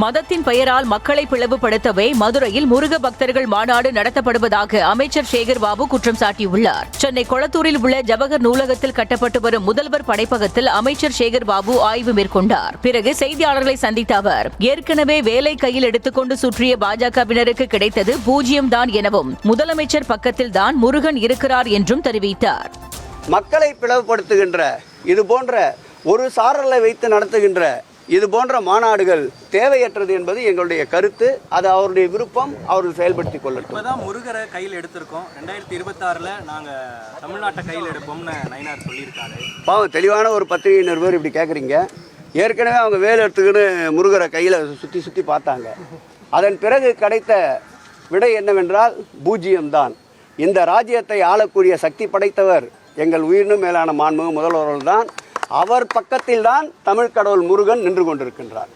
மதத்தின் பெயரால் மக்களை பிளவுபடுத்தவே மதுரையில் முருக பக்தர்கள் மாநாடு நடத்தப்படுவதாக அமைச்சர் சேகர் பாபு குற்றம் சாட்டியுள்ளார். சென்னை கொளத்தூரில் உள்ள ஜவஹர் நூலகத்தில் கட்டப்பட்டு வரும் முதல்வர் படைப்பகத்தில் அமைச்சர் சேகர் பாபு ஆய்வு மேற்கொண்டார். பிறகு செய்தியாளர்களை சந்தித்த அவர், ஏற்கனவே வேலை கையில் எடுத்துக்கொண்டு சுற்றிய பாஜகவினருக்கு கிடைத்தது 0 தான் எனவும் முதலமைச்சர் பக்கத்தில் தான் முருகன் இருக்கிறார் என்றும் தெரிவித்தார். மக்களை பிளவுபடுத்துகின்ற இது போன்ற ஒரு சாரலை வைத்து நடத்துகின்ற இது போன்ற மாநாடுகள் தேவையற்றது என்பது எங்களுடைய கருத்து. அது அவருடைய விருப்பம், அவர்கள் செயல்படுத்திக் கொள்ளட்டும். இப்போதான் முருகரை கையில் எடுத்திருக்கோம். 2026 நாங்கள் தமிழ்நாட்டை கையில் எடுப்போம்னு நயினார் சொல்லியிருக்காரு. பாவம், தெளிவான ஒரு பத்திரிகை நிருபர் இப்படி கேட்குறீங்க. ஏற்கனவே அவங்க வேலை எடுத்துக்கின்னு முருகரை கையில் சுற்றி சுற்றி பார்த்தாங்க. அதன் பிறகு கிடைத்த விடை என்னவென்றால் 0 தான். இந்த ராஜ்யத்தை ஆளக்கூடிய சக்தி படைத்தவர் எங்கள் உயிரினும் மேலான மாண்புமிகு முதல்வர்கள் தான். அவர் பக்கத்தில் தான் தமிழ் கடவுள் முருகன் நின்று கொண்டிருக்கின்றார்.